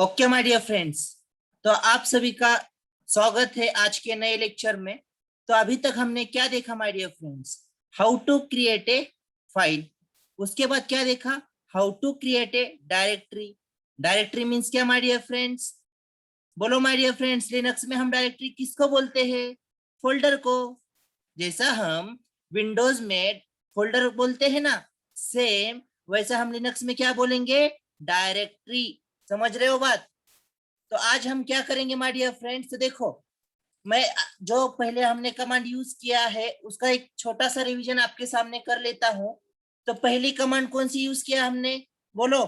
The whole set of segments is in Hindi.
ओके माय डियर फ्रेंड्स, तो आप सभी का स्वागत है आज के नए लेक्चर में। तो अभी तक हमने क्या देखा my dear friends? How to create a file. उसके बाद क्या देखा? How to create a directory. Directory means क्या माय डियर फ्रेंड्स? बोलो माय डियर फ्रेंड्स, लिनक्स में हम डायरेक्टरी किसको बोलते हैं? फोल्डर को। जैसा हम विंडोज में फोल्डर बोलते हैं ना, सेम वैसा हम लिनक्स में क्या बोलेंगे? डायरेक्टरी। समझ रहे हो बात? तो आज हम क्या करेंगे माय डियर फ्रेंड्स? तो देखो, मैं जो पहले हमने कमांड यूज किया है उसका एक छोटा सा रिवीजन आपके सामने कर लेता हूं। तो पहली कमांड कौन सी यूज किया हमने? बोलो।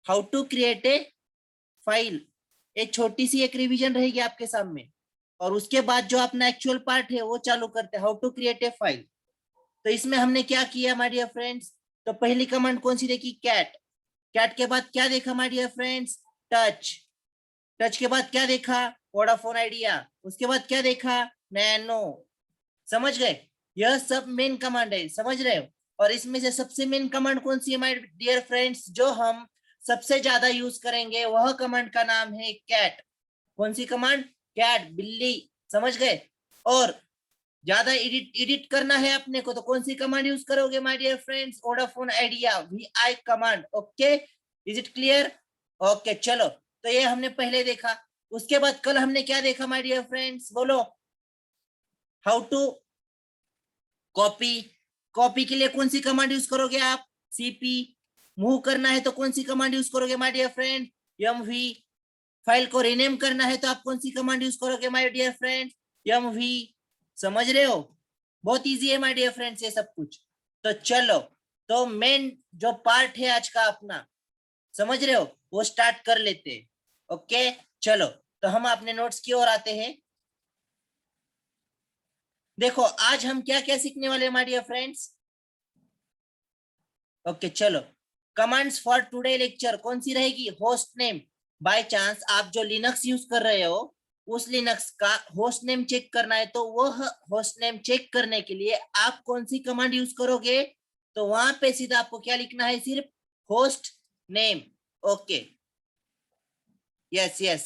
How to create a file. एक छोटी सी एक रिवीजन रहेगी आपके सामने, और उसके बाद जो अपना एक्चुअल पार्ट है वो चालू करते हैं, how to create a file. तो इसमें हमने क्या किया माय डियर फ्रेंड्स? तो पहली कमांड कौन सी देखी? कैट। कैट के बाद क्या देखा my dear friends? Touch. Touch के बाद क्या देखा? Vodafone Idea. उसके बाद क्या देखा? नैनो। समझ गए? यह सब मेन कमांड है, समझ रहे हो? और इसमें से सबसे मेन कमांड कौन सी है माय डियर फ्रेंड्स? जो हम सबसे ज्यादा यूज करेंगे वह कमांड का नाम है कैट। कौन सी कमांड? कैट, बिल्ली। समझ गए? और ज्यादा एडिट एडिट करना है अपने को तो कौन सी कमांड यूज करोगे my dear friends? Vodafone Idea, VI command. Okay, is it clear? Okay, चलो। तो ये हमने पहले देखा। उसके बाद कल हमने क्या देखा माय डियर फ्रेंड्स? बोलो। How to copy. कॉपी के लिए कौन सी कमांड यूज करोगे आप? CP। मूव करना है तो कौन सी कमांड यूज करोगे my dear friend? MV। File को रीनेम करना है तो आप कौन सी कमांड यूज करोगे माय डियर फ्रेंड? MV। समझ रहे हो? बहुत इजी है माय डियर फ्रेंड्स ये सब कुछ। तो चलो, तो मेन जो पार्ट है आज का अपना, समझ रहे हो, वो स्टार्ट कर लेते हैं। ओके, चलो। तो हम अपने नोट्स की ओर आते हैं। देखो, आज हम क्या क्या सीखने वाले हैं माय डियर फ्रेंड्स? ओके, चलो। कमांड्स फॉर टुडे लेक्चर कौन सी रहेगी? Host name. बाय चांस आप जो लिनक्स यूज कर रहे हो उस लिनक्स का होस्ट नेम चेक करना है, तो वह होस्ट नेम चेक करने के लिए आप कौन सी कमांड यूज करोगे? तो वहां पे सीधा आपको क्या लिखना है? सिर्फ host name. Okay, yes yes.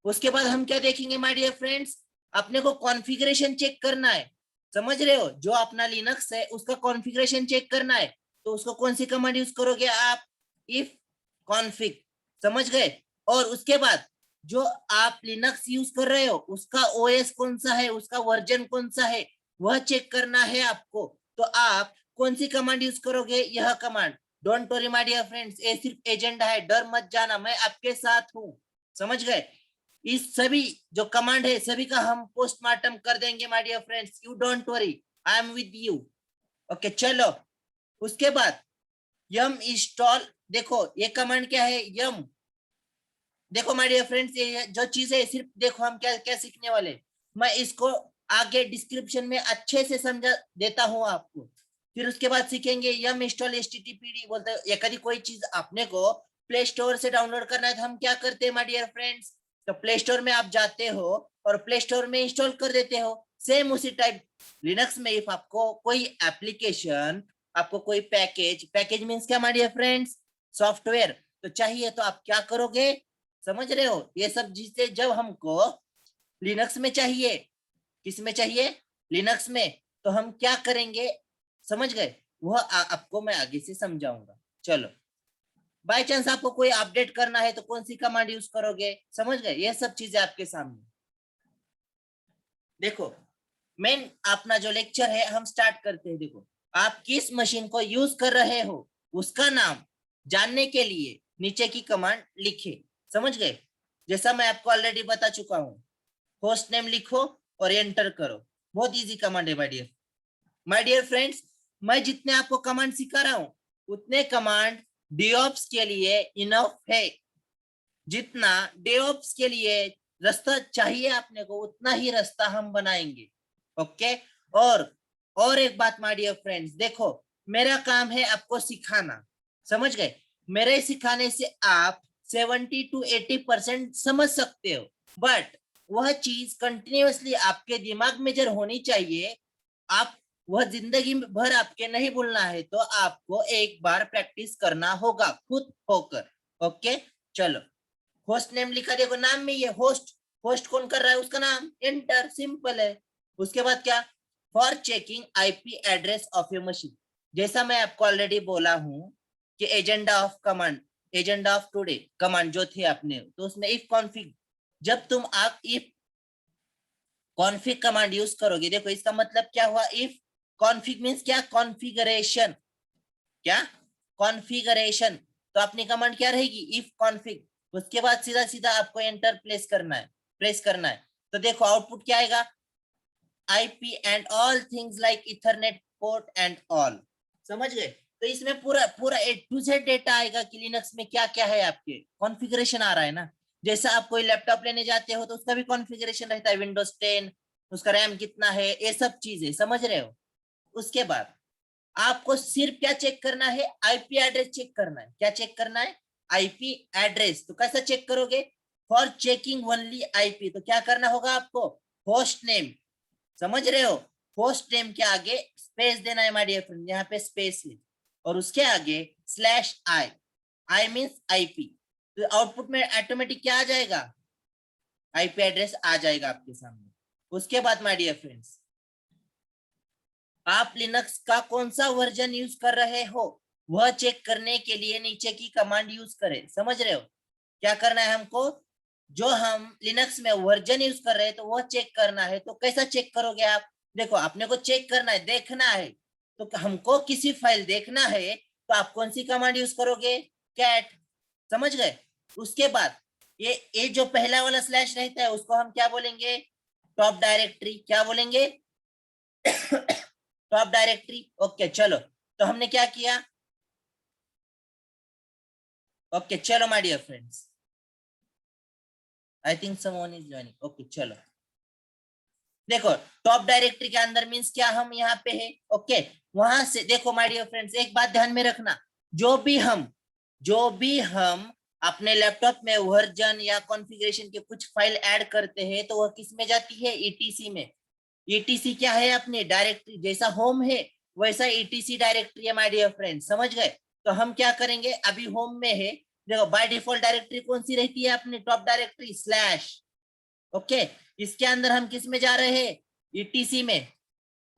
उसके बाद हम क्या देखेंगे माय डियर फ्रेंड्स? अपने को कॉन्फ़िगरेशन चेक करना है। समझ रहे हो? जो अपना लिनक्स है उसका कॉन्फ़िगरेशन चेक करना है, तो उसको कौन सी कमांड यूज करोगे आप? If config. समझ गए? और उसके बाद जो आप लिनक्स यूज कर रहे हो उसका OS कौन सा है, उसका वर्जन कौन सा है, वह चेक करना है आपको। तो आप कौन सी कमांड यूज करोगे? यह command. Don't worry my dear friends, ये सिर्फ एजेंडा है, डर मत जाना, मैं आपके साथ हूँ। समझ गए? इस सभी जो कमांड है सभी का हम पोस्टमार्टम कर देंगे my dear friends, you don't worry, I am with you. Okay, चलो। उसके बाद यम इंस्टॉल। देखो ये कमांड क्या है? यम। देखो माय डियर फ्रेंड्स, ये जो चीज है सिर्फ देखो हम क्या क्या सीखने वाले, मैं इसको आगे डिस्क्रिप्शन में अच्छे से समझा देता हूँ आपको। फिर उसके बाद सीखेंगे यम इंस्टॉल HTTPD बोलते हैं। ये कभी कोई चीज आपने को प्ले स्टोर से डाउनलोड करना है तो हम क्या करते हैं माय डियर फ्रेंड्स? तो प्ले स्टोर में आप जाते हो और प्ले स्टोर में इंस्टॉल कर देते हो। सेम उसी टाइप लिनक्स में इफ आपको कोई एप्लीकेशन, आपको कोई पैकेज, पैकेज मीन्स क्या माय डियर फ्रेंड्स? सॉफ्टवेयर, तो चाहिए तो आप क्या करोगे? समझ रहे हो? ये सब चीजें जब हमको लिनक्स में चाहिए, किस में चाहिए? लिनक्स में। तो हम क्या करेंगे? समझ गए? वह आपको मैं आगे से समझाऊंगा। चलो। बाय चांस आपको कोई अपडेट करना है तो कौन सी कमांड यूज करोगे? समझ गए? ये सब चीजें आपके सामने। देखो, मेन अपना जो लेक्चर है हम स्टार्ट करते हैं। देखो, आप किस मशीन को यूज कर रहे हो उसका नाम जानने के लिए नीचे की कमांड लिखे। समझ गए? जैसा मैं आपको ऑलरेडी बता चुका हूं, होस्ट नेम लिखो और एंटर करो। बहुत इजी कमांड है माय डियर फ्रेंड्स। मैं जितने आपको कमांड सिखा रहा हूं उतने कमांड DevOps के लिए इनफ है। जितना DevOps के लिए रास्ता चाहिए आपने को उतना ही रास्ता हम बनाएंगे। ओके। और एक बात माय डियर फ्रेंड्स, देखो, मेरा काम है आपको सिखाना। समझ गए? मेरे सिखाने से आप 70 to 80% समझ सकते हो, बट वह चीज कंटिन्यूअसली आपके दिमाग में जब होनी चाहिए, आप वह जिंदगी भर आपके नहीं भूलना है, तो आपको एक बार प्रैक्टिस करना होगा खुद होकर। ओके, चलो। होस्ट नेम लिखा, देखो नाम में ये होस्ट, होस्ट कौन कर रहा है, उसका नाम, एंटर, सिंपल है। उसके बाद क्या, for checking IP address of your machine, जैसा मैं आपको ऑलरेडी बोला हूं कि agenda of command, agenda of today command जो थे अपने, तो उसमें इफ कॉन्फिग, जब तुम आप इफ कॉन्फिग कमांड यूज करोगे, देखो इसका मतलब क्या हुआ, इफ कॉन्फिग मींस क्या, कॉन्फ़िगरेशन, क्या, कॉन्फ़िगरेशन, तो अपनी कमांड क्या रहेगी, इफ कॉन्फिग, उसके बाद सीधा सीधा आपको एंटर प्लेस करना है, प्रेस करना है। तो देखो आउटपुट क्या आएगा, IP and all things like Ethernet port and all, समझ गए। तो इसमें पूरा पूरा ए टू जेड डेटा आएगा कि लिनक्स में क्या क्या है, आपके कॉन्फ़िगरेशन आ रहा है ना। जैसा आप कोई लैपटॉप लेने जाते हो तो उसका भी कॉन्फ़िगरेशन रहता है, विंडोज 10, उसका रैम कितना है, ये सब चीजें समझ रहे हो। उसके बाद आपको सिर्फ क्या चेक करना है, आईपी एड्रेस चेक करना है, क्या चेक करना है, आईपी एड्रेस। तो कैसा चेक करोगे, फॉर चेकिंग ओनली आईपी, तो क्या करना होगा आपको, होस्ट नेम, समझ रहे हो, होस्ट नेम के आगे स्पेस देना है माय डियर फ्रेंड, यहाँ पे स्पेस है, और उसके आगे slash I, I means IP, तो आउटपुट में ऑटोमेटिक क्या आ जाएगा, आईपी एड्रेस आ जाएगा आपके सामने। उसके बाद माय डियर फ्रेंड्स, आप लिनक्स का कौन सा वर्जन यूज कर रहे हो, वह चेक करने के लिए नीचे की कमांड यूज करें, समझ रहे हो। क्या करना है हमको, जो हम लिनक्स में वर्जन यूज कर रहे हैं तो वह चेक करना है। तो कैसा चेक करोगे आप, देखो अपने को चेक करना है, देखना है, तो हमको किसी फाइल देखना है तो आप कौन सी कमांड यूज करोगे, कैट, समझ गए। उसके बाद ये जो पहला वाला स्लैश रहता है उसको हम क्या बोलेंगे, टॉप डायरेक्टरी, क्या बोलेंगे टॉप डायरेक्टरी। ओके चलो, तो हमने क्या किया, ओके चलो my dear friends, I think someone is joining, okay चलो। देखो टॉप डायरेक्टरी के अंदर मींस क्या, हम यहाँ पे है, ओके। वहां से देखो माय डियर फ्रेंड्स, एक बात ध्यान में रखना, जो भी हम अपने लैपटॉप में वर्जन या कॉन्फ़िगरेशन के कुछ फाइल ऐड करते हैं तो वह किस में जाती है, ईटीसी में। ईटीसी क्या है, अपने डायरेक्टरी, जैसा होम है वैसा ईटीसी डायरेक्टरी है माय डियर फ्रेंड, समझ गए। तो हम क्या करेंगे, अभी होम में है, देखो बाय डिफॉल्ट डायरेक्टरी कौन सी रहती है अपनी, टॉप डायरेक्टरी स्लैश, ओके। इसके अंदर हम किस में जा रहे हैं, ईटीसी में,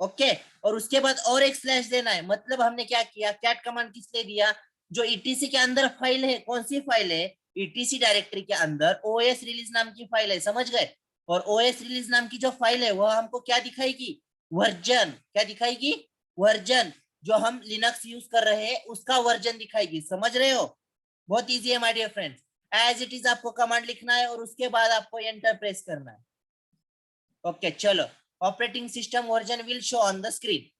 ओके। और उसके बाद और एक स्लैश देना है, मतलब हमने क्या किया, कैट कमांड किस लिए दिया, जो ईटीसी के अंदर फाइल है, कौन सी फाइल है, ईटीसी डायरेक्टरी के अंदर ओएस रिलीज नाम की फाइल है, समझ गए। और ओएस रिलीज नाम की जो फाइल है वह हमको क्या दिखाएगी, वर्जन, क्या दिखाएगी, वर्जन, जो हम लिनक्स यूज कर रहे हैं उसका वर्जन दिखाएगी, समझ रहे हो। बहुत इजी है my dear friends, as it is आपको कमांड लिखना है और उसके बाद आपको एंटर प्रेस करना है। ओके चलो, operating system version will show on the screen.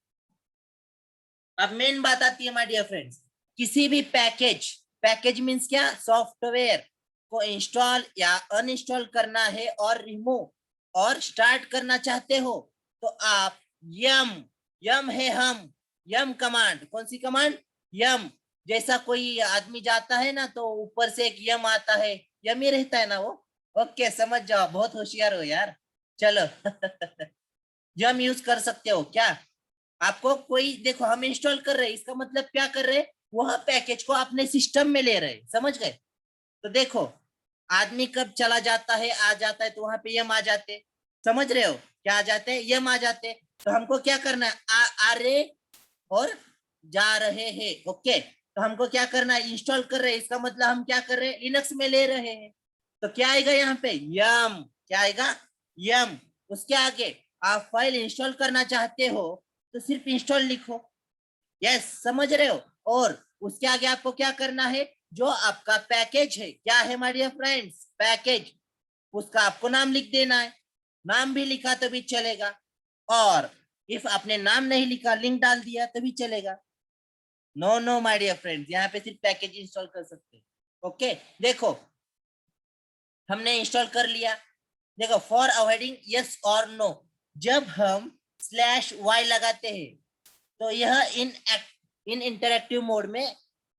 अब मेन बात आती है माय डियर फ्रेंड्स, किसी भी पैकेज, पैकेज मींस क्या, सॉफ्टवेयर को इंस्टॉल या अनइंस्टॉल करना है और रिमूव और स्टार्ट करना चाहते हो तो आप यम, यम है हम, यम कमांड, कौन सी कमांड, यम, जैसा कोई आदमी जाता है ना तो ऊपर से एक यम आता है, यम ही रहता है ना वो, ओके समझ जाओ, बहुत होशियार हो यार। चलो यम यूज कर सकते हो क्या, आपको कोई, देखो हम इंस्टॉल कर रहे हैं इसका मतलब क्या कर रहे हैं, वह पैकेज को अपने सिस्टम में ले रहे, समझ गए। तो देखो आदमी कब चला जाता है आ जाता है तो वहां पे यम आ जाते, समझ रहे हो, क्या आ जाते हैं, यम आ जाते। तो हमको क्या करना है, आ रहे और जा रहे हैं, ओके। तो हमको क्या करना है, इंस्टॉल कर रहे हैं, इसका मतलब हम क्या कर रहे हैं, लिनक्स में ले रहे हैं। तो क्या आएगा यहाँ पे, यम, क्या आएगा, यम। उसके आगे आप फाइल इंस्टॉल करना चाहते हो तो सिर्फ इंस्टॉल लिखो, यस समझ रहे हो। और उसके आगे आपको क्या करना है, जो आपका पैकेज है, क्या है माय डियर फ्रेंड्स, पैकेज, उसका आपको नाम लिख देना है, नाम भी लिखा तो भी चलेगा, और इफ आपने नाम नहीं लिखा लिंक डाल दिया तो भी चलेगा। No no my dear friends, यहाँ पे सिर्फ पैकेज इंस्टॉल कर सकते हैं, ओके। देखो हमने इंस्टॉल कर लिया, देखो फॉर अवॉइडिंग यस और नो, जब हम स्लैश वाई लगाते हैं तो यह इन इंटरेक्टिव मोड में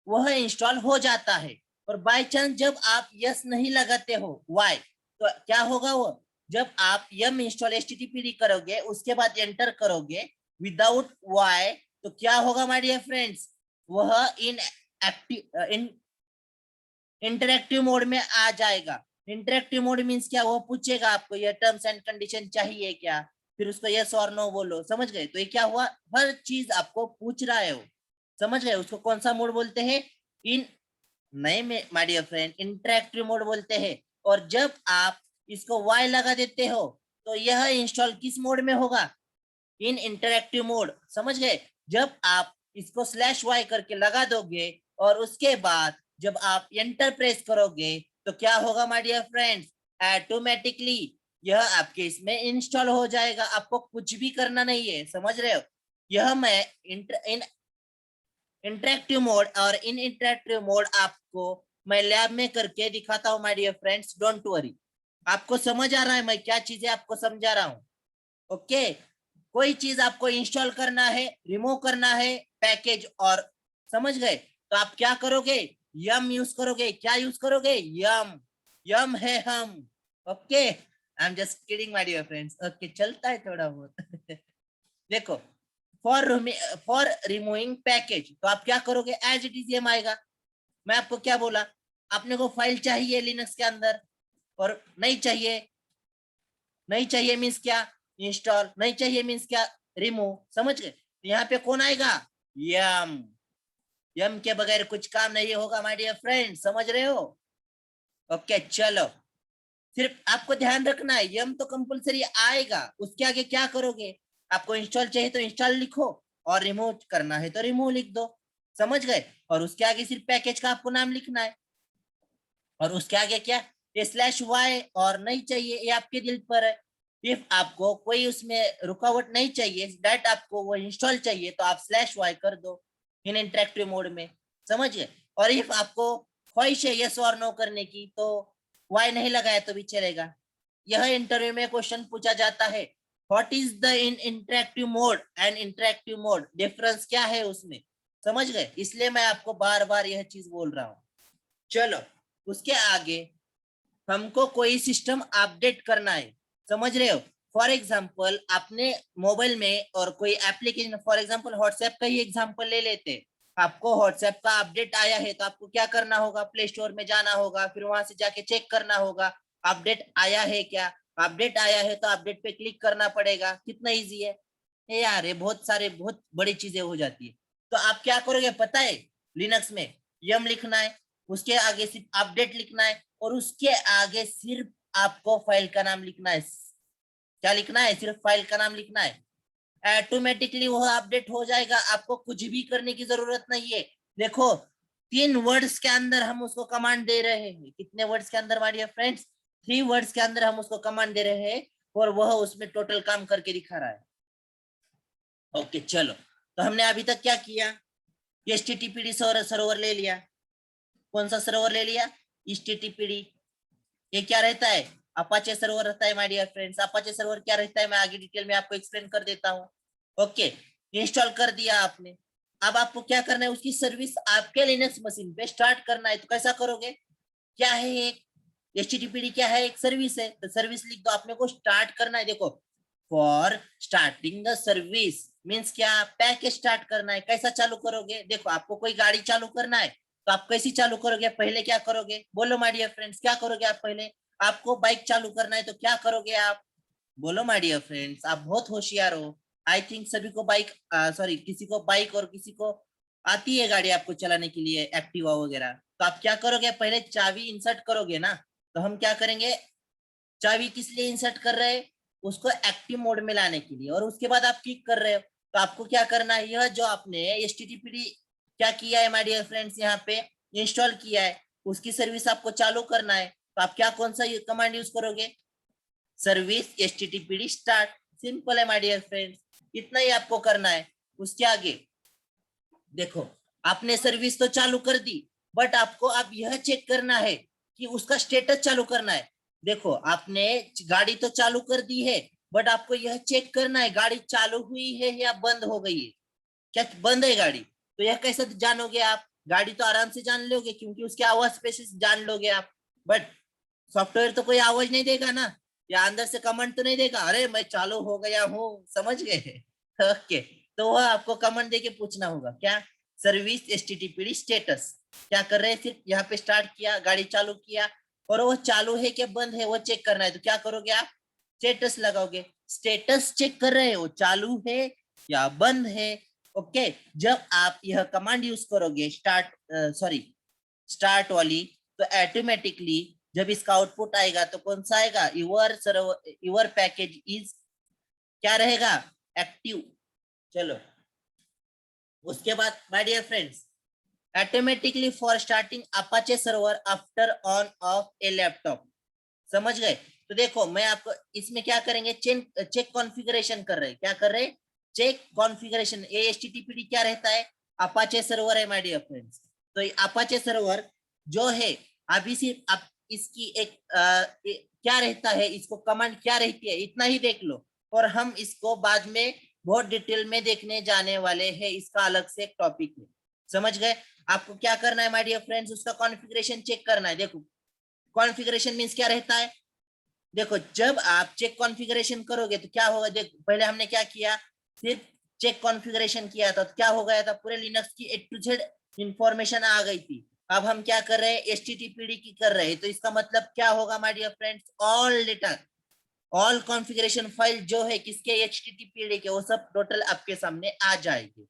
वह इंस्टॉल हो जाता है। और बाय चांस जब आप यस नहीं लगाते हो वाई, तो क्या होगा, वो जब आप यम इंस्टॉल एचटीटीपी करोगे उसके बाद एंटर करोगे विदाउट वाई, तो क्या होगा माय डियर फ्रेंड्स, वह इन एक्टिव इन इंटरेक्टिव मोड में आ जाएगा। इंटरेक्टिव मोड मीन्स क्या, वो पूछेगा आपको ये टर्म्स एंड कंडीशन चाहिए क्या, फिर उसको यस और नो बोलो, समझ गए। तो ये क्या हुआ, हर चीज आपको पूछ रहा है वो, समझ गए। उसको कौन सा मोड बोलते हैं, इन नहीं में my dear friend, interactive mode बोलते हैं। और जब आप इसको वाई लगा देते हो तो यह इंस्टॉल किस मोड में होगा, इन इंटरेक्टिव मोड, समझ गए। जब आप इसको स्लैश वाई करके लगा दोगे और उसके बाद जब आप एंटर प्रेस करोगे तो क्या होगा माय डियर फ्रेंड्स, ऑटोमेटिकली यह आपके इसमें इंस्टॉल हो जाएगा, आपको कुछ भी करना नहीं है, समझ रहे हो। यह मैं इन इंटरेक्टिव मोड और इन इंटरेक्टिव मोड आपको मैं लैब में करके दिखाता हूँ my dear friends, don't worry. आपको समझ आ रहा है मैं क्या चीजें आपको समझा रहा हूँ, ओके। कोई चीज आपको इंस्टॉल करना है, रिमूव करना है पैकेज, और समझ गए तो आप क्या करोगे, यम यूज करोगे। क्या यूज करोगे, यम, यम है हम, okay. I am just kidding my dear friends, okay, चलता है थोड़ा बहुत देखो, फॉर फॉर रिमूविंग पैकेज तो आप क्या करोगे, एज इट इज यम आएगा। मैं आपको क्या बोला, आपने को फाइल चाहिए लिनक्स के अंदर और नहीं चाहिए, नहीं चाहिए मीन्स क्या, इंस्टॉल, नहीं चाहिए मीन्स क्या, रिमूव, समझ गए। यहाँ पे कौन आएगा, यम। यम के बगैर कुछ काम नहीं होगा माय डियर फ्रेंड, समझ रहे हो। ओके चलो, सिर्फ आपको ध्यान रखना है यम तो कंपलसरी आएगा, उसके आगे क्या करोगे, आपको इंस्टॉल चाहिए तो इंस्टॉल लिखो और रिमूव करना है तो रिमूव लिख दो, समझ गए। और उसके आगे सिर्फ पैकेज का आपको नाम लिखना है, और उसके आगे क्या, ये स्लैश वाई और नहीं चाहिए, ये आपके दिल पर है। इफ आपको कोई उसमें रुकावट नहीं चाहिए, डायरेक्ट आपको वो इंस्टॉल चाहिए तो आप स्लैश वाई कर दो इन इंटरेक्टिव मोड में, समझ गए। और इफ आपको ख्वाहिश है यस और नो करने की तो वाई नहीं लगाया तो भी चलेगा। यह इंटरव्यू में क्वेश्चन पूछा जाता है, what is the in interactive mode and interactive mode, difference क्या है उसमें, समझ गए। इसलिए मैं आपको बार बार यह चीज बोल रहा हूँ। चलो, उसके आगे हमको कोई सिस्टम अपडेट करना है, समझ रहे हो। फॉर एग्जाम्पल आपने मोबाइल में और कोई एप्लीकेशन, फॉर एग्जाम्पल व्हाट्सएप का ही एग्जाम्पल ले लेते, आपको व्हाट्सएप का अपडेट आया है तो आपको क्या करना होगा, प्ले स्टोर में जाना होगा, फिर वहां से जाके चेक करना होगा अपडेट आया है क्या। अपडेट आया है तो अपडेट पे क्लिक करना पड़ेगा, कितना इजी है ये यार, ये बहुत सारे बहुत बड़ी चीजें हो जाती है। तो आप क्या करोगे पता है, लिनक्स में यम लिखना है, उसके आगे सिर्फ अपडेट लिखना है, और उसके आगे सिर्फ आपको फाइल का नाम लिखना है। क्या लिखना है, सिर्फ फाइल का नाम लिखना है, ऑटोमेटिकली वो अपडेट हो जाएगा, आपको कुछ भी करने की जरूरत नहीं है। देखो, 3 वर्ड्स के अंदर हम उसको कमांड दे रहे हैं, कितने वर्ड्स के अंदर माय डियर फ्रेंड्स, 3 वर्ड्स के अंदर हम उसको कमांड दे रहे हैं, और वह उसमें टोटल काम करके दिखा रहा है। ओके चलो, तो हमने अभी तक क्या किया, HTTPD सर्वर ले लिया। कौन सा सर्वर ले लिया, HTTPD। ये क्या रहता है, अपाचे सर्वर रहता है my dear friends. Apache server क्या रहता है मैं आगे डिटेल में आपको एक्सप्लेन कर देता हूँ। ओके, इंस्टॉल कर दिया आपने, अब आपको क्या करना है, उसकी सर्विस आपके लिनक्स मशीन पे स्टार्ट करना है। तो कैसा करोगे, क्या है एक HTTPD, क्या है, एक सर्विस है, तो सर्विस लिख दो, आपने को स्टार्ट करना है। देखो, for starting the service means क्या, पैकेज स्टार्ट करना है। कैसा चालू करोगे, देखो आपको कोई गाड़ी चालू करना है तो आप कैसी चालू करोगे, पहले क्या करोगे, बोलो माय डियर फ्रेंड्स, क्या करोगे आप पहले। आपको बाइक चालू करना है तो क्या करोगे आप, बोलो माय डियर फ्रेंड्स, आप बहुत होशियार हो। आई थिंक सभी को बाइक, सॉरी, किसी को बाइक और किसी को आती है गाड़ी आपको चलाने के लिए, एक्टिवा वगैरह। तो आप क्या करोगे, पहले चाबी इंसर्ट करोगे ना। तो हम क्या करेंगे, चाबी किस लिए इंसर्ट कर रहे हैं, उसको एक्टिव मोड में लाने के लिए, और उसके बाद आप क्लिक कर रहे हो। तो आपको क्या करना है, यह जो आपने HTTPD क्या किया है माय डियर फ्रेंड्स, यहाँ पे इंस्टॉल किया है, उसकी सर्विस आपको चालू करना है। तो आप क्या, कौन सा कमांड यूज करोगे, सर्विस HTTPD स्टार्ट, सिंपल है माय डियर फ्रेंड्स, इतना ही आपको करना है। उसके आगे देखो, आपने सर्विस तो चालू कर दी, बट आपको अब यह चेक करना है कि उसका स्टेटस चालू करना है। देखो, आपने गाड़ी तो चालू कर दी है, बट आपको यह चेक करना है गाड़ी चालू हुई है या बंद हो गई है। क्या बंद है गाड़ी, तो यह कैसे जानोगे आप, गाड़ी तो आराम से जान लोगे क्योंकि उसके आवाज पे से जान लोगे आप, बट सॉफ्टवेयर तो कोई आवाज नहीं देगा ना, या अंदर से कमेंट तो नहीं देगा, अरे मैं चालू हो गया हूँ, समझ गए ओके। तो वह आपको कमेंट देके पूछना होगा क्या, सर्विस HTTPD स्टेटस, क्या कर रहे हैं, सिर्फ यहाँ पे स्टार्ट किया, गाड़ी चालू किया और वो चालू है कि बंद है वो चेक करना है, तो क्या करोगे आप, स्टेटस लगाओगे। स्टेटस चेक कर रहे हो चालू है या बंद है। ओके, जब आप यह कमांड यूज करोगे स्टार्ट वाली, तो ऑटोमेटिकली जब इसका आउटपुट आएगा तो कौन सा आएगा, यूर पैकेज इज क्या रहेगा, एक्टिव। चलो, उसके बाद my dear friends, automatically for starting Apache server after on off a laptop. समझ गए। तो देखो मैं आपको इसमें क्या करेंगे, चेक कॉन्फ़िगरेशन कर रहे हैं, क्या कर रहे हैं, चेक कॉन्फ़िगरेशन। एचटीटीपीडी क्या रहता है, अपाचे सर्वर है माय डियर फ्रेंड्स। तो ये अपाचे सर्वर जो है, अभी सिर्फ आप इसकी क्या रहता है, इसको कमांड क्या रहती है इतना ही देख लो, और हम इसको बाद में बहुत डिटेल में देखने जाने वाले हैं, इसका अलग से एक टॉपिक है। समझ गए। आपको क्या करना है माय डियर फ्रेंड्स, उसका कॉन्फ़िगरेशन चेक करना है। देखो कॉन्फ़िगरेशन मींस क्या रहता है, देखो जब आप चेक कॉन्फ़िगरेशन करोगे तो क्या होगा, देखो पहले हमने क्या किया, सिर्फ चेक कॉन्फ़िगरेशन किया था, तो क्या हो गया था, पूरे लिनक्स की ए टू जेड इंफॉर्मेशन आ गई थी। अब हम क्या कर रहे हैं, एचटीटीपीडी की कर रहे हैं, तो इसका मतलब क्या होगा my dear friends, all data, all configuration file जो है किसके, एचटीटीपीडी के, वो सब टोटल आपके सामने आ जाएगी।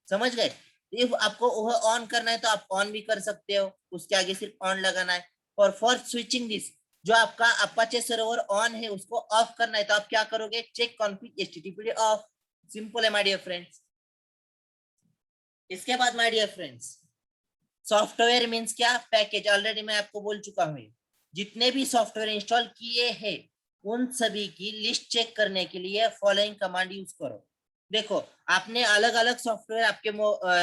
समझ गए। इफ आपको वह ऑन करना है तो आप ऑन भी कर सकते हो, उसके आगे सिर्फ ऑन लगाना है। और फॉर स्विचिंग दिस, जो आपका अपाचे सर्वर ऑन है उसको ऑफ करना है, तो आप क्या करोगे, check config HTTPD off. Simple है माय डियर फ्रेंड्स। इसके बाद my dear friends, software means क्या, पैकेज। ऑलरेडी मैं आपको बोल चुका हूं, जितने भी सॉफ्टवेयर इंस्टॉल किए हैं उन सभी की लिस्ट चेक करने के लिए फॉलोइंग कमांड यूज करो। देखो आपने अलग अलग सॉफ्टवेयर आपके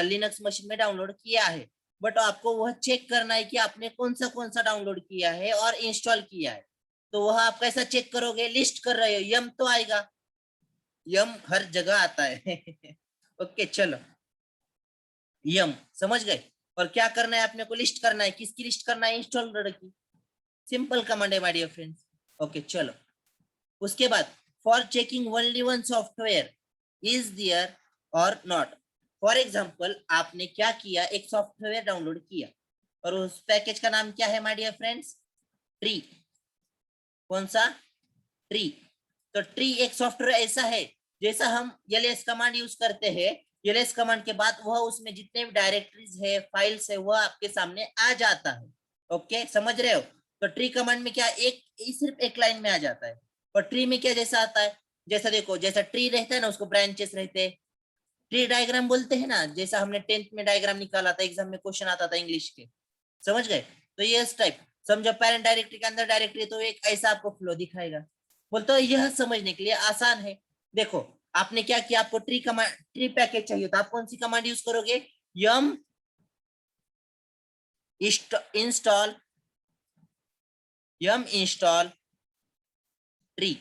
लिनक्स मशीन में डाउनलोड किया है, बट आपको वह चेक करना है कि आपने कौन सा डाउनलोड किया है और इंस्टॉल किया है। तो वह आप कैसा चेक करोगे, लिस्ट कर रहे हो, यम तो आएगा, यम हर जगह आता है ओके चलो, यम समझ गए। और क्या करना है, अपने को लिस्ट करना है, किसकी लिस्ट करना है, इंस्टॉलर की। सिंपल कमांड है माय डियर फ्रेंड्स। ओके चलो, उसके बाद for checking only one software is there और नॉट। फॉर एग्जांपल आपने क्या किया, एक सॉफ्टवेयर डाउनलोड किया और उस पैकेज का नाम क्या है माय डियर फ्रेंड्स, ट्री। कौन सा, ट्री। तो ट्री एक सॉफ्टवेयर ऐसा है, जैसा हम ls कमांड यूज करते हैं, ls कमांड के बाद वह उसमें जितने भी डायरेक्टरीज है, फाइल्स है, वह आपके सामने आ जाता है। ओके समझ रहे हो। तो ट्री कमांड में क्या, एक सिर्फ एक लाइन में आ जाता है। और ट्री में क्या जैसा आता है, जैसा देखो, जैसा ट्री रहता है ना उसको ब्रांचेस रहते हैं, ट्री डायग्राम बोलते हैं ना, जैसा हमने 10th में डायग्राम निकाला था, एग्जाम में क्वेश्चन आता था इंग्लिश के। समझ गए। तो ये इस टाइप, समझो पेरेंट डायरेक्टरी के अंदर डायरेक्टरी, तो एक ऐसा आपको फ्लो दिखाएगा। बोलते हो यह समझने के लिए आसान है। देखो आपने क्या किया, आपको ट्री कमांड, ट्री पैकेज चाहिए, तो आप कौन सी कमांड यूज करोगे, yum install, yum install tree,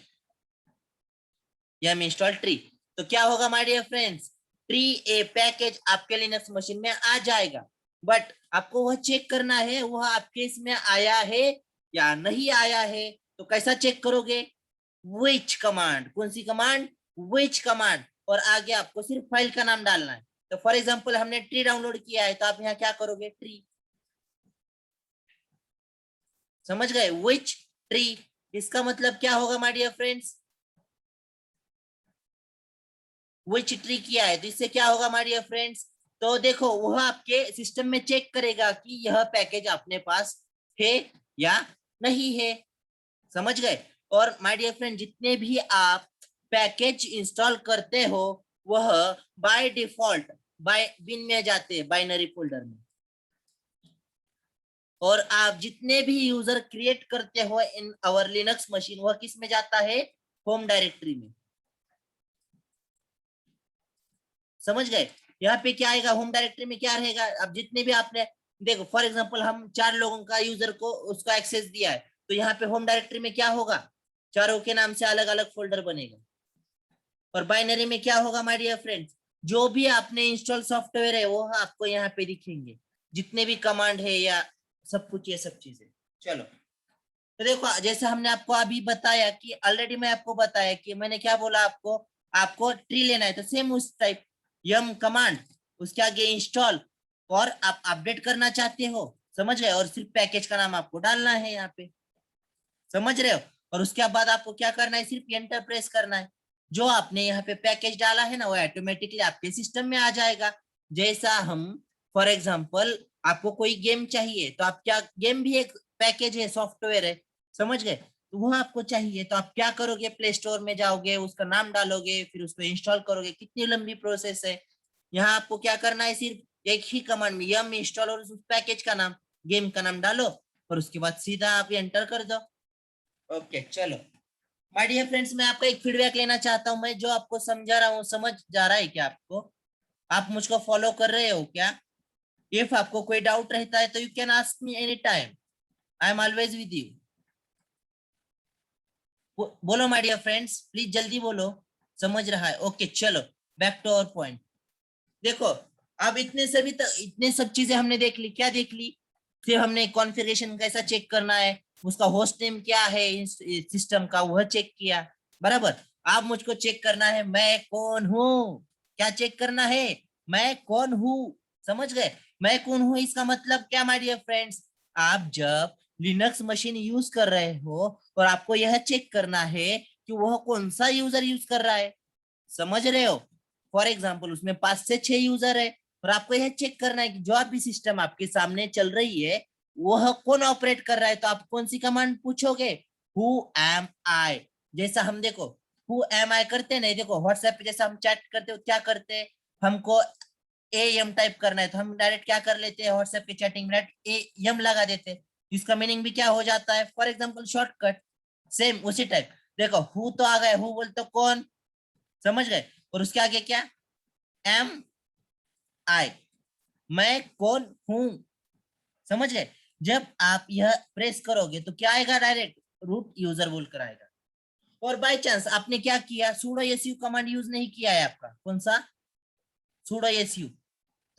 yum install tree. तो क्या होगा my dear friends, tree a package आपके लिनक्स मशीन में आ जाएगा, बट आपको वह चेक करना है वह आपके इसमें आया है या नहीं आया है। तो कैसा चेक करोगे, विच कमांड, कौन सी कमांड, विच कमांड। और आगे आपको सिर्फ फाइल का नाम डालना है। तो फॉर एग्जांपल हमने ट्री डाउनलोड किया है, तो आप यहाँ क्या करोगे, ट्री। समझ गए, विच ट्री। इसका मतलब क्या होगा my dear friends, which tree किया है, तो इससे क्या होगा माय डियर फ्रेंड्स, तो देखो वह आपके सिस्टम में चेक करेगा कि यह पैकेज अपने पास है या नहीं है। समझ गए। और माय डियर फ्रेंड, जितने भी आप पैकेज इंस्टॉल करते हो वह बाय डिफॉल्ट बाय बिन में जाते हैं, बाइनरी फोल्डर में। और आप जितने भी यूजर क्रिएट करते हो इन आवर लिनक्स मशीन, वह किस में जाता है, होम डायरेक्टरी में। समझ गए। यहाँ पे क्या आएगा, होम डायरेक्टरी में क्या रहेगा, अब जितने भी आपने, देखो फॉर एग्जांपल हम 4 लोगों का यूजर को उसका एक्सेस दिया है, तो यहाँ पे होम डायरेक्टरी में क्या होगा, चारों के नाम से अलग अलग फोल्डर बनेगा। और बाइनरी में क्या होगा माय डियर फ्रेंड्स, जो भी आपने इंस्टॉल सॉफ्टवेयर है वो आपको यहाँ पे दिखेंगे, जितने भी कमांड है या सब कुछ, ये सब चीजें। चलो, तो देखो जैसे हमने आपको अभी बताया कि ऑलरेडी मैं आपको बताया कि मैंने क्या बोला आपको, आपको ट्री लेना है, तो सेम उस टाइप, यम कमांड, उसके आगे इंस्टॉल, और आप अपडेट करना चाहते हो, समझ गए, और सिर्फ पैकेज का नाम आपको डालना है यहाँ पे, समझ रहे हो। और उसके बाद आपको क्या करना है, सिर्फ एंटर प्रेस करना है। जो आपने यहाँ पे पैकेज डाला है ना, वो ऑटोमेटिकली आपके सिस्टम में आ जाएगा। जैसा हम, फॉर एग्जांपल, आपको कोई गेम चाहिए, तो आप क्या, गेम भी एक पैकेज है, सॉफ्टवेयर है, समझ गए। तो वो आपको चाहिए तो आप क्या करोगे, प्ले स्टोर में जाओगे, उसका नाम डालोगे, फिर उसको इंस्टॉल करोगे। कितनी लंबी प्रोसेस है। यहाँ आपको क्या करना है, सिर्फ एक ही कमांड में यम इंस्टॉल और उस पैकेज का नाम, गेम का नाम डालो, और उसके बाद सीधा आप एंटर कर दो। ओके चलो माय डियर फ्रेंड्स, मैं आपका एक फीडबैक लेना चाहता हूँ। मैं जो आपको समझा रहा हूँ, समझ जा रहा है क्या आपको? आप मुझको फॉलो कर रहे हो क्या? इफ आपको कोई डाउट रहता है तो you can ask me any time, I am always with you. बोलो माय डियर फ्रेंड्स, प्लीज जल्दी बोलो। समझ रहा है? ओके चलो, बैक टू आवर पॉइंट। देखो, अब इतने सब चीजें हमने देख ली। क्या देख ली? फिर हमने कॉन्फ़िगरेशन कैसा चेक करना है, उसका होस्ट नेम क्या है इस सिस्टम का, वह चेक किया, बराबर। आप मुझको चेक करना है मैं कौन हूँ। क्या चेक करना है? मैं कौन हूँ, समझ गए। मैं कौन हूँ इसका मतलब क्या माय डियर फ्रेंड्स? आप जब लिनक्स मशीन यूज कर रहे हो और आपको यह चेक करना है कि वह कौन सा यूजर यूज कर रहा है, समझ रहे हो। फॉर एग्जाम्पल उसमें 5 से 6 यूजर है, और आपको यह चेक करना है कि जो भी सिस्टम आपके सामने चल रही है वह कौन ऑपरेट कर रहा है। तो आप कौन सी कमांड पूछोगे? हु एम आई। जैसा हम देखो हु एम आई करते नहीं, देखो व्हाट्सएप पे जैसा हम चैट करते हो, क्या करते हैं, हमको ए एम टाइप करना है तो हम डायरेक्ट क्या कर लेते हैं, व्हाट्सएप के चैटिंग में डायरेक्ट ए एम लगा देते हैं। इसका मीनिंग भी क्या हो जाता है, फॉर एग्जाम्पल शॉर्टकट। सेम उसी टाइप, देखो हु तो आ गए, हु बोल तो कौन, समझ गए। और उसके आगे क्या, एम आई, मैं कौन हूं, समझ गए। जब आप यह प्रेस करोगे तो क्या आएगा, डायरेक्ट रूट यूजर बोलकर आएगा। और बाय चांस आपने क्या किया, sudo su कमांड यूज नहीं किया है आपका, कौन सा, sudo su,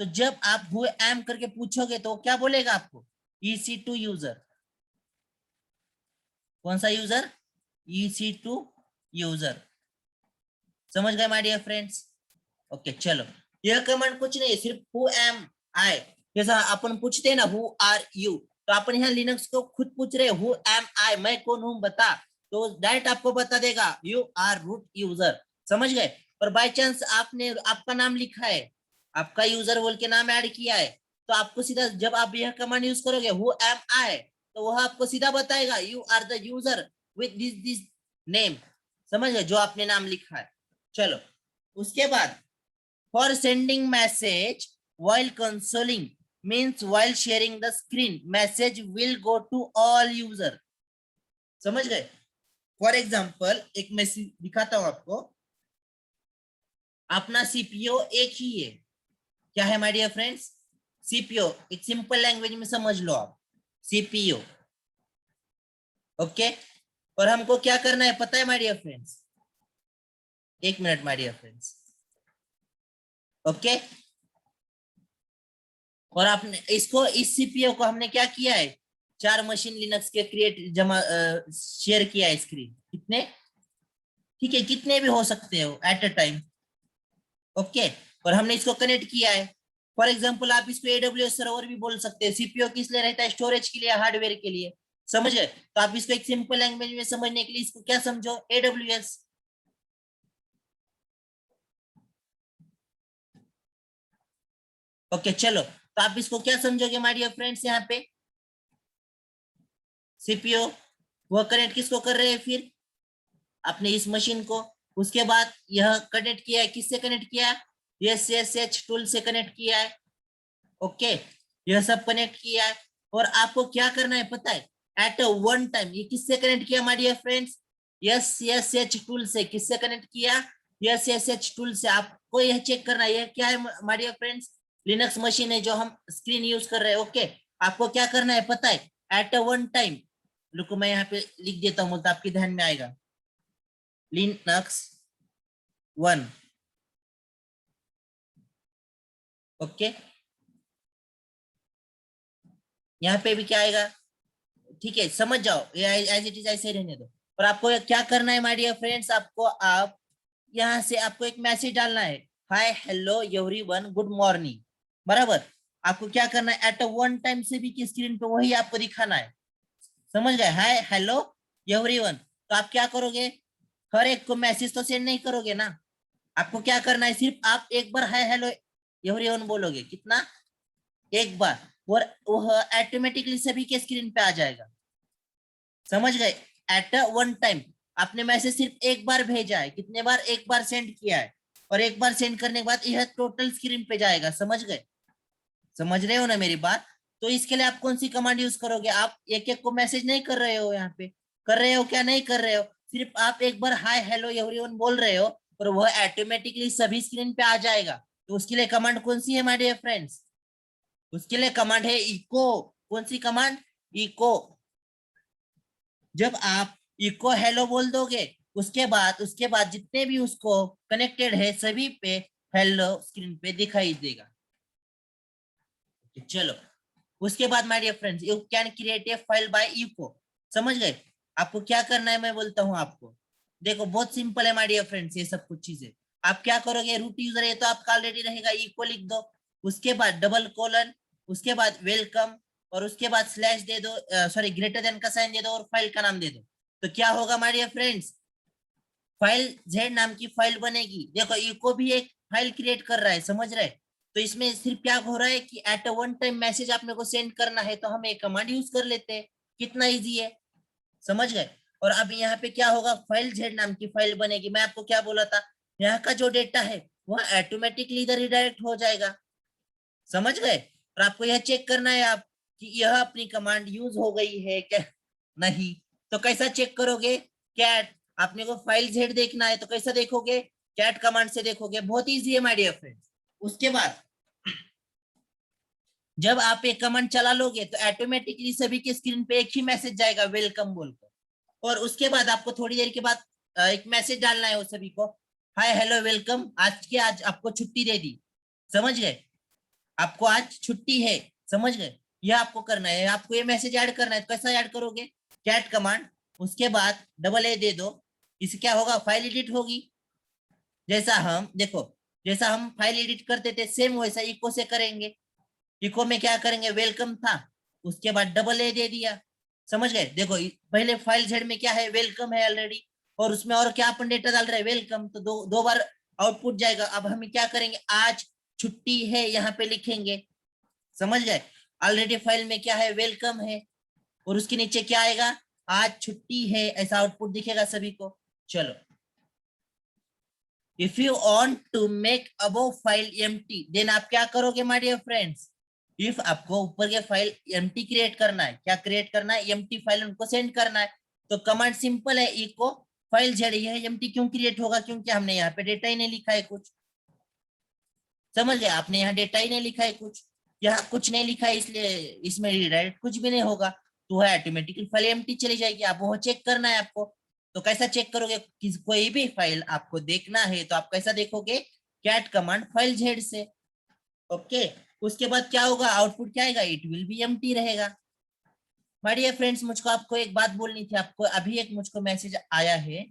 तो जब आप हु एम करके पूछोगे तो क्या बोलेगा आपको, EC2 यूजर। कौन सा यूजर? EC2 यूजर, समझ गए माय डियर फ्रेंड्स। ओके चलो, यह कमांड कुछ नहीं, सिर्फ हु एम आई। जैसा अपन पूछते हैं ना हु आर यू, तो अपन यहाँ लिनक्स को खुद पूछ रहे हु एम आई, मैं कौन हूँ बता, तो डायरेक्ट आपको बता देगा यू आर रूट यूजर, समझ गए। और बाय चांस आपने आपका नाम लिखा है, आपका यूजर बोल के नाम ऐड किया है, तो आपको सीधा जब आप यह कमांड यूज करोगे हु एम आई, तो वह आपको सीधा बताएगा you are the user with this name, समझ गए, जो आपने नाम लिखा है। चलो उसके बाद, for sending message while consoling means while sharing the screen message will go to all user, समझ गए। फॉर एग्जाम्पल एक मैसेज दिखाता हूं आपको, अपना सीपीओ एक ही है, क्या है माय डियर फ्रेंड्स, सीपीओ, एक सिंपल लैंग्वेज में समझ लो आप, सीपीओ, ओके। और हमको क्या करना है पता है माय डियर फ्रेंड्स, एक minute my dear friends, okay. और आपने इसको, इस सीपीयू को हमने क्या किया है, 4 मशीन लिनक्स के क्रिएट जमा शेयर किया है स्क्रीन, कितने, ठीक है, कितने भी हो सकते हो एट अ टाइम, ओके। और हमने इसको कनेक्ट किया है। फॉर एग्जांपल आप इसको एडब्ल्यूएस सर्वर भी बोल सकते हैं। सीपीयू किस लिए रहता है, स्टोरेज के लिए, हार्डवेयर के लिए, समझ गए। तो आप इसको एक सिंपल लैंग्वेज में समझने के लिए इसको क्या समझो, एडब्ल्यूएस, ओके चलो। तो आप इसको क्या समझोगे माय डियर फ्रेंड्स, यहाँ पे सीपीयू वो कनेक्ट किसको कर रहे हैं, फिर अपने इस मशीन को। उसके बाद यह कनेक्ट किया है, किससे कनेक्ट किया है, SSH टूल से कनेक्ट किया है, ओके। यह सब कनेक्ट किया है। और आपको क्या करना है पता है, एट अ वन टाइम, ये किससे कनेक्ट किया my dear friends, SSH tool से, किससे कनेक्ट किया, SSH टूल से। आपको यह चेक करना है, यह क्या है my dear friends, Linux machine है जो हम स्क्रीन यूज कर रहे हैं, ओके। आपको क्या करना है पता है, एट अ वन टाइम, रुको मैं यहाँ पे लिख देता हूँ तो आपके ध्यान में आएगा, लिनक्स 1, ओके। यहाँ पे भी क्या आएगा, ठीक है, समझ जाओ, ये एज इट इज ऐसे ही रहने दो। और आपको क्या करना है माय डियर फ्रेंड्स, आपको आप यहाँ से आपको एक मैसेज डालना है, hi hello everyone good morning, बराबर। आपको क्या करना है, एट अ वन टाइम सभी की स्क्रीन पे वही आपको दिखाना है। समझ गए, हाय हेलो एवरीवन। तो आप क्या करोगे, हर एक को मैसेज तो सेंड नहीं करोगे ना, आपको क्या करना है, सिर्फ आप एक बार हाय हेलो एवरीवन बोलोगे, कितना, एक बार, और वह ऑटोमेटिकली सभी के स्क्रीन पे आ जाएगा। समझ गए, एट अ वन टाइम आपने मैसेज सिर्फ एक बार भेजा है, कितने बार, एक बार सेंड किया है, और एक बार सेंड करने के बाद यह टोटल स्क्रीन पे जाएगा। समझ गए, समझ रहे हो ना मेरी बात। तो इसके लिए आप कौन सी कमांड यूज करोगे, आप एक एक को मैसेज नहीं कर रहे हो, यहाँ पे कर रहे हो क्या, नहीं कर रहे हो, सिर्फ आप एक बार हाय हेलो एवरीवन बोल रहे हो और वह ऑटोमेटिकली सभी स्क्रीन पे आ जाएगा। तो उसके लिए कमांड कौन सी है माय डियर फ्रेंड्स, उसके लिए कमांड है इको। कौन सी कमांड, इको। जब आप इको हेलो बोल दोगे, उसके बाद जितने भी उसको कनेक्टेड है सभी पे हेलो स्क्रीन पे दिखाई देगा। चलो, उसके बाद my dear friends, you can create a file by echo. समझ गए, आपको क्या करना है मैं बोलता हूँ आपको। देखो बहुत सिंपल है माय डियर फ्रेंड्स, ये सब कुछ चीजें आप क्या करोगे, रूट यूजर है तो आपका ऑलरेडी रहेगा, इको लिख दो, उसके बाद डबल कोलन, उसके बाद वेलकम, और उसके बाद स्लैश दे दो, सॉरी ग्रेटर देन का साइन दे दो, और फाइल का नाम दे दो। तो क्या होगा my dear friends, file Z नाम की फाइल बनेगी। देखो इको भी एक फाइल क्रिएट कर रहा है, समझ रहे। तो इसमें सिर्फ क्या हो रहा है कि at a one time message आपने को सेंड करना है तो हम एक कमांड यूज कर लेते हैं, कितना इजी है। समझ गए, और अब यहाँ पे क्या होगा, फाइल जेड नाम की फाइल बनेगी। मैं आपको क्या बोला था, यहाँ का जो डेटा है वह ऑटोमेटिकली इधर रिडायरेक्ट हो जाएगा। समझ गए, और आपको यह चेक करना है आप कि यह अपनी कमांड यूज हो गई है क्या नहीं। तो कैसा चेक करोगे, कैट, आपने को फाइल जेड देखना है तो कैसा देखोगे, कैट कमांड से देखोगे, बहुत इजी है माय डियर फ्रेंड्स। उसके बाद जब आप एक कमांड चला लोगे तो ऑटोमेटिकली सभी के स्क्रीन पे एक ही मैसेज जाएगा, वेलकम बोलकर। और उसके बाद आपको थोड़ी देर के बाद एक मैसेज डालना है वो सभी को, हाय हेलो वेलकम, आज आपको छुट्टी दे दी। समझ गए, आपको आज छुट्टी है। समझ गए, यह आपको करना है, आपको ये मैसेज ऐड करना है। तो कैसा ऐड करोगे, कैट कमांड, उसके बाद डबल ए दे दो, इससे क्या होगा, फाइल एडिट होगी। जैसा हम देखो, जैसा हम फाइल एडिट करते थे सेम वैसा इको से करेंगे। इको में क्या करेंगे, वेलकम था, उसके बाद डबल ए दे दिया। समझ गए, देखो पहले फाइल जेड में क्या है, वेलकम है ऑलरेडी, और उसमें और क्या अपन डेटा डाल रहे हैं, वेलकम, तो दो दो बार आउटपुट जाएगा। अब हम क्या करेंगे, आज छुट्टी है यहाँ पे लिखेंगे। समझ गए, ऑलरेडी फाइल में क्या है, वेलकम है, और उसके नीचे क्या आएगा, आज छुट्टी है, ऐसा आउटपुट दिखेगा सभी को। चलो, if you want to make above file empty, then आप क्या करोगे माय डियर फ्रेंड्स, इफ आपको ऊपर के फाइल एम्प्टी क्रिएट करना है, क्या क्रिएट करना है, एम्प्टी फाइल उनको सेंड करना है। तो कमांड सिंपल है, इको फाइल जेड। यह एम्प्टी क्यों क्रिएट होगा, क्योंकि हमने यहाँ पे डेटा ही नहीं लिखा है कुछ। समझ गए, आपने यहाँ डेटा ही नहीं लिखा है कुछ, यहाँ कुछ नहीं लिखा है, इसलिए इसमें रीडायरेक्ट कुछ भी नहीं होगा, तो है ऑटोमेटिकली फाइल एम्प्टी चली जाएगी। आप वो चेक करना है आपको। तो कैसा चेक करोगे, कोई भी फाइल आपको देखना है तो आप कैसा देखोगे, कैट कमांड फाइल जेड से। ओके, उसके बाद क्या होगा, आउटपुट क्या आएगा, इट विल बी एम्प्टी रहेगा। माय डियर फ्रेंड्स, मुझको आपको एक बात बोलनी थी आपको, अभी एक मुझको मैसेज आया है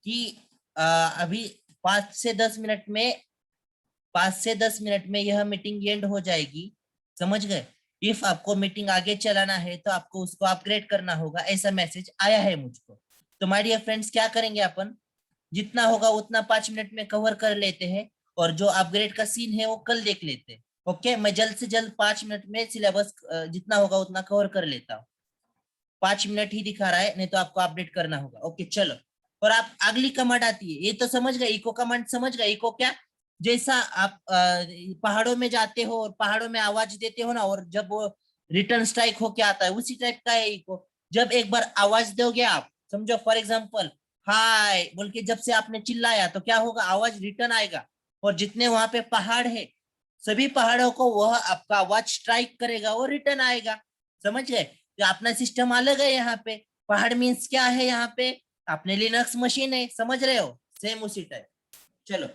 कि अभी 5 से 10 मिनट में 5 से 10 मिनट में यह मीटिंग एंड हो जाएगी। समझ गए, इफ आपको मीटिंग आगे चलाना है तो आपको उसको अपग्रेड करना होगा, ऐसा मैसेज आया है मुझको। तो माय डियर फ्रेंड्स, क्या करेंगे अपन, जितना होगा उतना 5 मिनट में कवर कर लेते हैं, और जो अपग्रेड का सीन है वो कल देख लेते हैं। ओके, मैं जल्द से जल्द 5 मिनट में सिलेबस जितना होगा उतना कवर कर लेता हूँ। 5 मिनट ही दिखा रहा है, नहीं तो आपको अपडेट करना होगा। ओके चलो, और आप अगली कमांड आती है, ये तो समझ गए, इको कमांड समझ गए। इको क्या, जैसा आप पहाड़ों में जाते हो और पहाड़ों में आवाज देते हो ना, और जब वो रिटर्न स्ट्राइक होके आता है, उसी टाइप का है इको। जब एक बार आवाज दोगे आप, समझो फॉर एग्जाम्पल हाय बोल के जब से आपने चिल्लाया, तो क्या होगा, आवाज रिटर्न आएगा, और जितने वहां पे पहाड़ है सभी पहाड़ों को वह आपका आवाज स्ट्राइक करेगा, वो रिटर्न आएगा। समझ गए, तो अपना सिस्टम अलग है यहाँ पे। पहाड़ मीन्स क्या है यहाँ पे, अपने लिनक्स मशीन है, समझ रहे हो, सेम उसी टाइप। चलो,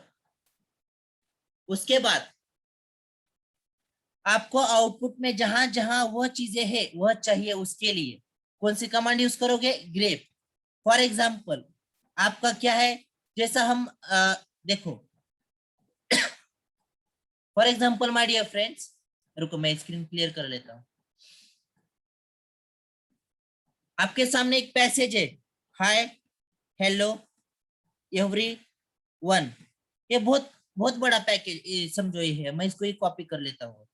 उसके बाद आपको आउटपुट में जहां जहां वह चीजें है वह चाहिए, उसके लिए कौन सी कमांड यूज करोगे, ग्रेप। फॉर एग्जाम्पल आपका क्या है, जैसा हम देखो, for example my dear friends, रुको मैं स्क्रीन क्लियर कर लेता हूँ। आपके सामने एक पैसेज है, हाय हेलो एवरी वन। ये बहुत बहुत बड़ा पैकेज समझो ये है, मैं इसको ही कॉपी कर लेता हूँ।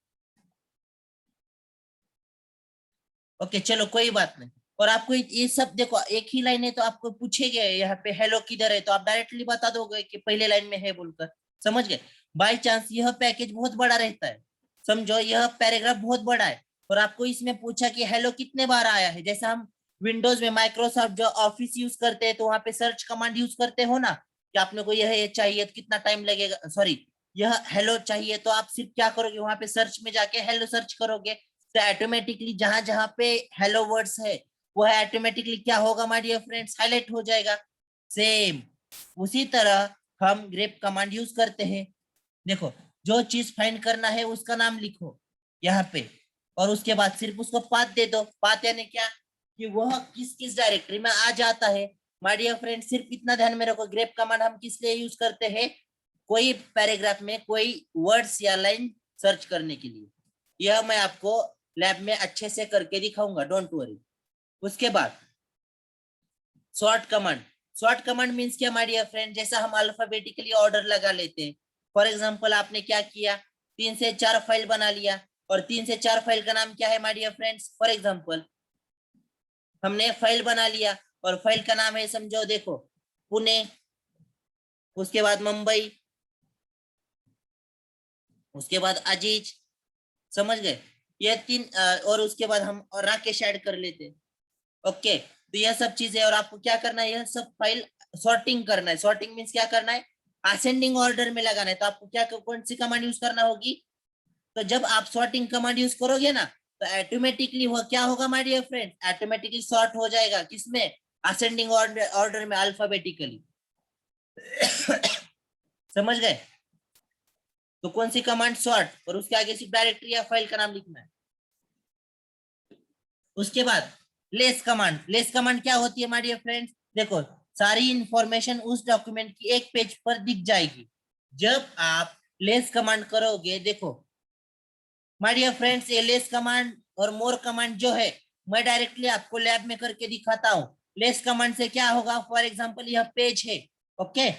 ओके चलो कोई बात नहीं। और आपको ये सब देखो एक ही लाइन है, तो आपको पूछेगा यहाँ पे हेलो किधर है, तो आप डायरेक्टली बता दोगे कि पहले लाइन में है बोलकर। समझ गए। बाई चांस यह पैकेज बहुत बड़ा रहता है, समझो यह पैराग्राफ बहुत बड़ा है, और आपको इसमें पूछा कि हेलो कितने बार आया है, जैसे हम विंडोज में माइक्रोसॉफ्ट जो ऑफिस यूज करते हैं तो वहां पे सर्च कमांड यूज करते हो ना, कि आपने को यह चाहिए तो कितना टाइम लगेगा, सॉरी यह हेलो चाहिए तो आप सिर्फ क्या करोगे, वहां पे सर्च में जाके हेलो सर्च करोगे, तो ऑटोमेटिकली जहां जहां पे हेलो वर्ड्स है वह ऑटोमेटिकली क्या होगा माय डियर फ्रेंड्स, हाईलाइट हो जाएगा। सेम उसी तरह हम ग्रेप कमांड यूज करते हैं। देखो जो चीज फाइंड करना है उसका नाम लिखो यहाँ पे, और उसके बाद सिर्फ उसको पाथ दे दो। पाथ यानी क्या, कि वह किस किस डायरेक्टरी में आ जाता है। माय डियर फ्रेंड सिर्फ इतना ध्यान में रखो, ग्रेप कमांड हम किस लिए यूज करते हैं, कोई पैराग्राफ में कोई वर्ड्स या लाइन सर्च करने के लिए। यह मैं आपको लैब में अच्छे से करके दिखाऊंगा, डोंट वरी। उसके बाद sort command. Sort command means क्या माय डियर फ्रेंड, जैसा हम अल्फाबेटिकली ऑर्डर लगा लेते हैं। फॉर एग्जांपल आपने क्या किया, 3 से 4 फाइल बना लिया, और 3 से 4 फाइल का नाम क्या है my dear friends. For example हमने फाइल बना लिया, और फाइल का नाम है समझो देखो पुणे, उसके बाद मुंबई, उसके बाद अजीज। समझ गए। ये 3 और उसके बाद हम राकेश ऐड कर लेते हैं। ओके तो यह सब चीजें, और आपको क्या करना है, यह सब फाइल सॉर्टिंग करना है। सॉर्टिंग मीन्स क्या करना है, असेंडिंग ऑर्डर में लगाना है। तो आपको क्या कौन सी कमांड यूज करना होगी, तो जब आप सॉर्टिंग कमांड यूज करोगे ना, तो ऑटोमेटिकली वो क्या होगा my dear friend, automatically sort हो जाएगा किसमें, असेंडिंग ऑर्डर में अल्फाबेटिकली। समझ गए। तो कौन सी कमांड, सॉर्ट, और उसके आगे सिर्फ डायरेक्टरी या फाइल का नाम लिखना है। उसके बाद लेस कमांड। लेस कमांड क्या होती है माय डियर फ्रेंड्स, देखो सारी इंफॉर्मेशन उस डॉक्यूमेंट की एक पेज पर दिख जाएगी जब आप लेस कमांड करोगे। देखो माय डियर फ्रेंड्स ये लेस कमांड और मोर कमांड जो है, मैं डायरेक्टली आपको लैब में करके दिखाता हूँ। लेस कमांड से क्या होगा, फॉर एग्जांपल यह पेज है, ओके।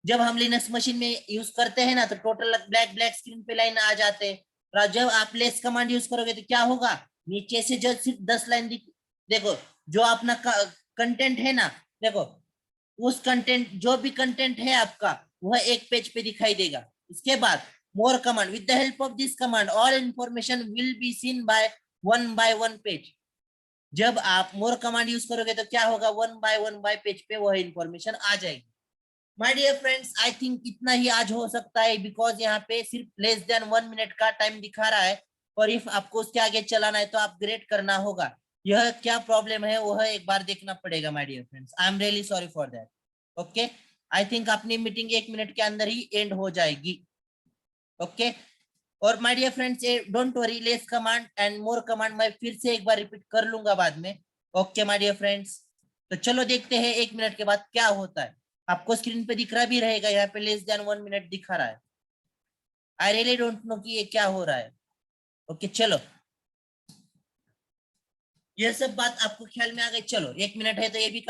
जब हम लिनक्स मशीन में यूज करते हैं ना, तो टोटल ब्लैक ब्लैक स्क्रीन पे लाइन आ जाते हैं। और जब आप लेस कमांड यूज करोगे तो क्या होगा, नीचे से जो सिर्फ 10 लाइन देखो जो अपना कंटेंट है ना, देखो उस कंटेंट जो भी कंटेंट है आपका वह एक पेज पे दिखाई देगा। उसके बाद more command, with the help of this command all information will be seen by one page. जब आप मोर कमांड यूज करोगे तो क्या होगा, वन बाय पेज पे वह इंफॉर्मेशन आ जाएगी। My dear friends I think इतना ही आज हो सकता है, बिकॉज यहाँ पे सिर्फ लेस देन 1 मिनट का टाइम दिखा रहा है, और इफ आपको उसके आगे चलाना है तो अपग्रेड करना होगा। यह क्या प्रॉब्लम है वह एक बार देखना पड़ेगा my dear friends, I am really sorry for that. Okay I think अपनी मीटिंग 1 मिनट के अंदर ही एंड हो जाएगी। ओके और my dear friends don't worry, less command and more command मैं फिर से एक बार रिपीट कर लूंगा बाद में। ओके माय डियर फ्रेंड्स, तो चलो देखते हैं 1 मिनट के बाद क्या होता है। आपको स्क्रीन पे दिख रहा भी रहेगा, यहाँ पे लेस देन 1 मिनट दिखा रहा है। आई रियली डोंट नो कि ये क्या हो रहा है। ओके चलो ये सब बात आपको ख्याल में आ गई। चलो 1 मिनट है तो ये भी